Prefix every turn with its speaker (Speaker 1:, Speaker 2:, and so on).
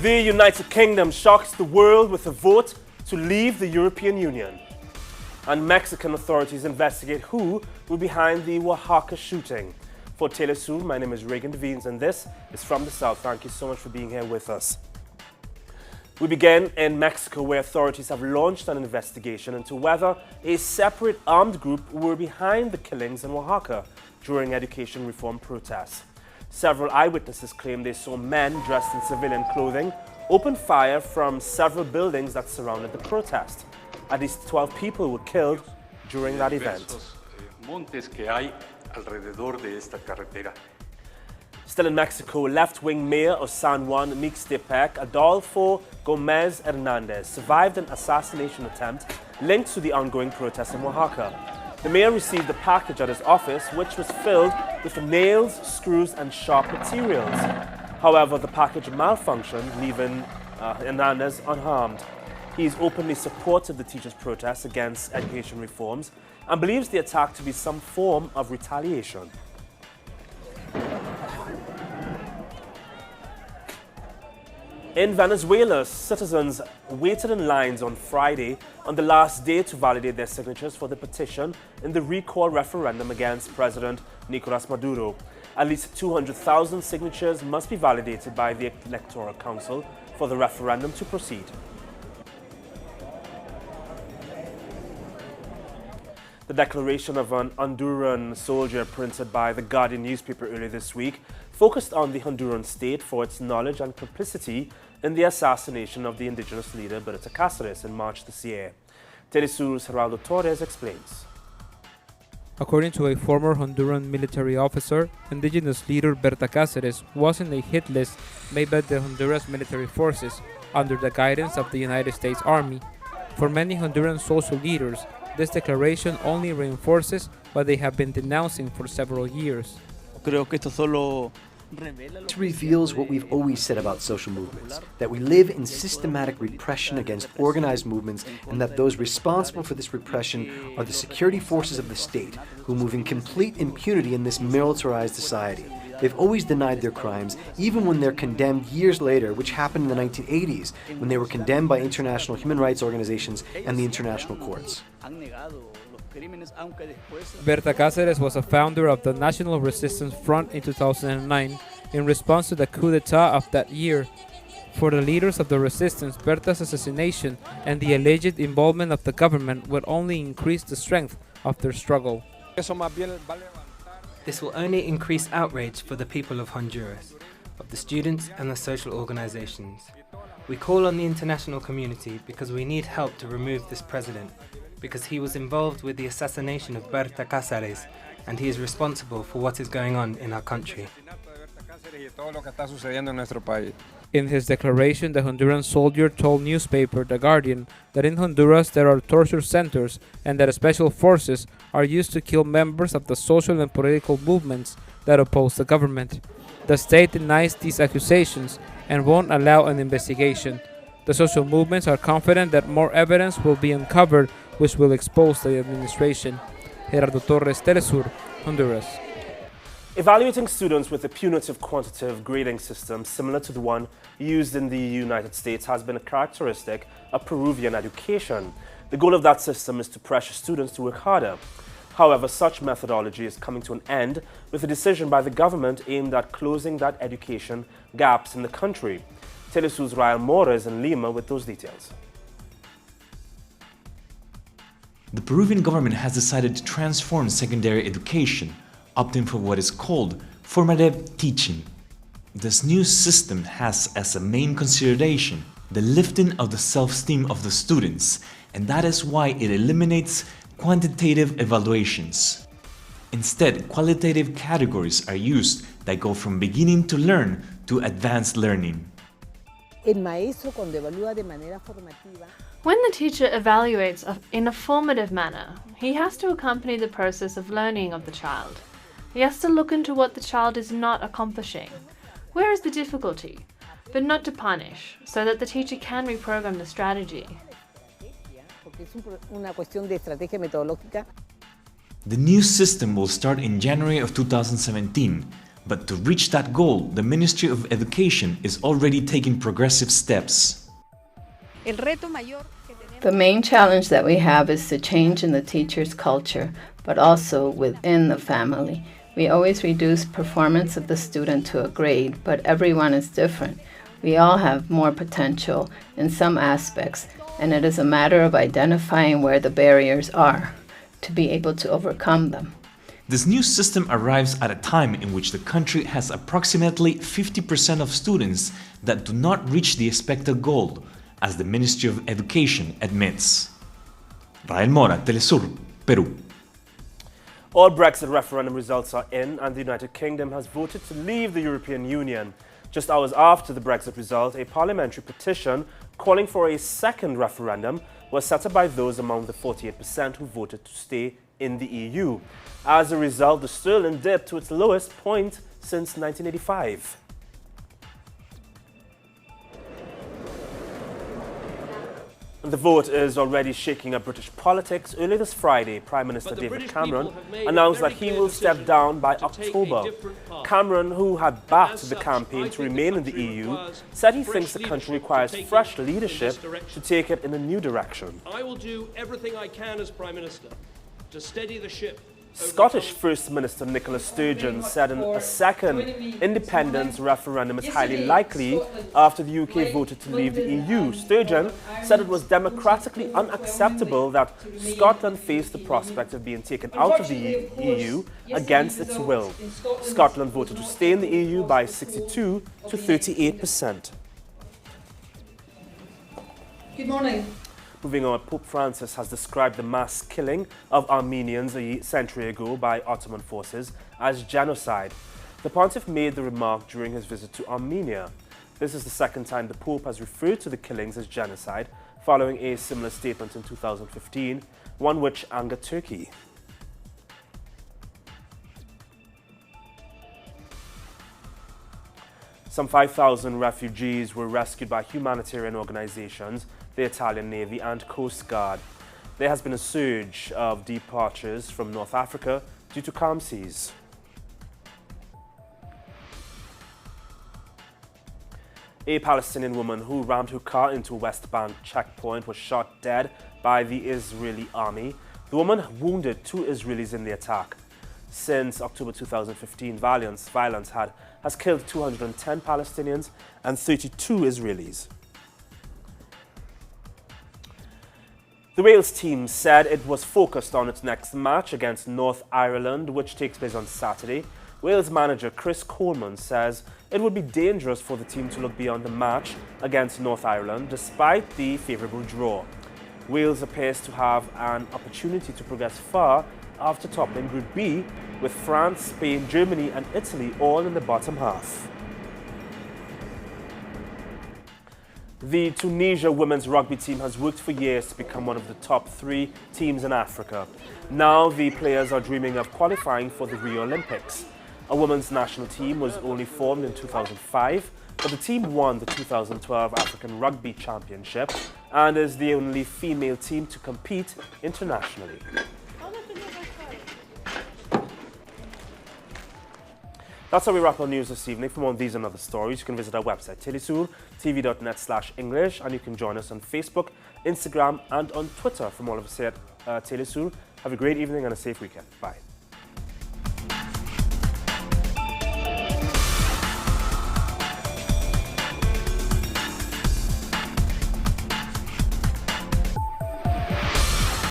Speaker 1: The United Kingdom shocks the world with a vote to leave the European Union. And Mexican authorities investigate who were behind the Oaxaca shooting. For teleSur's, my name is Reagan, and this is From the South. Thank you so much for being here with us. We begin in Mexico, where authorities have launched an investigation into whether a separate armed group were behind the killings in Oaxaca during education reform protests. Several eyewitnesses claim they saw men dressed in civilian clothing open fire from several buildings that surrounded the protest. At least 12 people were killed during that event. Still in Mexico, left-wing mayor of San Juan Mixtepec, Adolfo Gomez Hernandez, survived an assassination attempt linked to the ongoing protests in Oaxaca. The mayor received a package at his office which was filled with nails, screws and sharp materials. However, the package malfunctioned, leaving Hernandez unharmed. He has openly supported the teachers' protests against education reforms and believes the attack to be some form of retaliation. In Venezuela, citizens waited in lines on Friday on the last day to validate their signatures for the petition in the recall referendum against President Nicolas Maduro. At least 200,000 signatures must be validated by the Electoral Council for the referendum to proceed. The declaration of an Honduran soldier printed by the Guardian newspaper earlier this week focused on the Honduran state for its knowledge and complicity in the assassination of the indigenous leader Berta Cáceres in March this year. teleSur's Geraldo Torres explains.
Speaker 2: According to a former Honduran military officer, indigenous leader Berta Cáceres was in a hit list made by the Honduras military forces under the guidance of the United States Army. For many Honduran social leaders, this declaration only reinforces what they have been denouncing for several years.
Speaker 3: It reveals what we've always said about social movements, that we live in systematic repression against organized movements and that those responsible for this repression are the security forces of the state, who move in complete impunity in this militarized society. They've always denied their crimes, even when they're condemned years later, which happened in the 1980s, when they were condemned by international human rights organizations and the international courts.
Speaker 2: Berta Cáceres was a founder of the National Resistance Front in 2009 in response to the coup d'etat of that year. For the leaders of the resistance, Berta's assassination and the alleged involvement of the government would only increase the strength of their struggle.
Speaker 4: This will only increase outrage for the people of Honduras, of the students and the social organizations. We call on the international community because we need help to remove this president, because he was involved with the assassination of Berta Cáceres and he is responsible for what is going on in our country.
Speaker 2: In his declaration, the Honduran soldier told newspaper The Guardian that in Honduras there are torture centers and that special forces are used to kill members of the social and political movements that oppose the government. The state denies these accusations and won't allow an investigation. The social movements are confident that more evidence will be uncovered which will expose the administration. Geraldo Torres, teleSur, Honduras.
Speaker 1: Evaluating students with a punitive quantitative grading system similar to the one used in the United States has been a characteristic of Peruvian education. The goal of that system is to pressure students to work harder. However, such methodology is coming to an end with a decision by the government aimed at closing that education gaps in the country. teleSur's Ryan Moore is in Lima with those details.
Speaker 5: The Peruvian government has decided to transform secondary education, opting for what is called formative teaching. This new system has as a main consideration the lifting of the self-esteem of the students, and that is why it eliminates quantitative evaluations. Instead, qualitative categories are used that go from beginning to learn to advanced learning.
Speaker 6: When the teacher evaluates in a formative manner, he has to accompany the process of learning of the child. He has to look into what the child is not accomplishing. Where is the difficulty? But not to punish, so that the teacher can reprogram the strategy.
Speaker 5: The new system will start in January of 2017, But to reach that goal, the Ministry of Education is already taking progressive steps.
Speaker 7: The main challenge that we have is to change in the teacher's culture, but also within the family. We always reduce performance of the student to a grade, but everyone is different. We all have more potential in some aspects, and it is a matter of identifying where the barriers are to be able to overcome them.
Speaker 5: This new system arrives at a time in which the country has approximately 50% of students that do not reach the expected goal, as the Ministry of Education admits. Rael Mora, TeleSur, Peru.
Speaker 1: All Brexit referendum results are in, and the United Kingdom has voted to leave the European Union. Just hours after the Brexit result, a parliamentary petition calling for a second referendum was set up by those among the 48% who voted to stay in the EU. As a result, the sterling dipped to its lowest point since 1985. The vote is already shaking up British politics. Earlier this Friday, Prime Minister David Cameron announced that he will step down by October. Cameron, who had backed the campaign to remain in the EU, said he thinks the country requires fresh leadership to take it in a new direction.
Speaker 8: I will do everything I can as Prime Minister to steady the ship.
Speaker 1: Scottish First Minister Nicola Sturgeon said a second independence referendum is highly likely after the UK voted to leave the EU. Sturgeon said it was democratically unacceptable that Scotland faced the prospect of being taken out of the EU against its will. Scotland voted to stay in the EU by 62 to 38%.
Speaker 9: Good morning.
Speaker 1: Moving on, Pope Francis has described the mass killing of Armenians a century ago by Ottoman forces as genocide. The pontiff made the remark during his visit to Armenia. This is the second time the Pope has referred to the killings as genocide, following a similar statement in 2015, one which angered Turkey. Some 5,000 refugees were rescued by humanitarian organizations, the Italian Navy and Coast Guard. There has been a surge of departures from North Africa due to calm seas. A Palestinian woman who rammed her car into a West Bank checkpoint was shot dead by the Israeli army. The woman wounded 2 Israelis in the attack. Since October 2015, violence has killed 210 Palestinians and 32 Israelis. The Wales team said it was focused on its next match against North Ireland, which takes place on Saturday. Wales manager Chris Coleman says it would be dangerous for the team to look beyond the match against North Ireland, despite the favourable draw. Wales appears to have an opportunity to progress far after toppling Group B, with France, Spain, Germany and Italy all in the bottom half. The Tunisia women's rugby team has worked for years to become one of the top 3 teams in Africa. Now the players are dreaming of qualifying for the Rio Olympics. A women's national team was only formed in 2005, but the team won the 2012 African Rugby Championship and is the only female team to compete internationally. That's how we wrap our news this evening. For more on these and other stories, you can visit our website, telesurtv.net/English, and you can join us on Facebook, Instagram, and on Twitter. From all of us here at TeleSur, have a great evening and a safe weekend. Bye.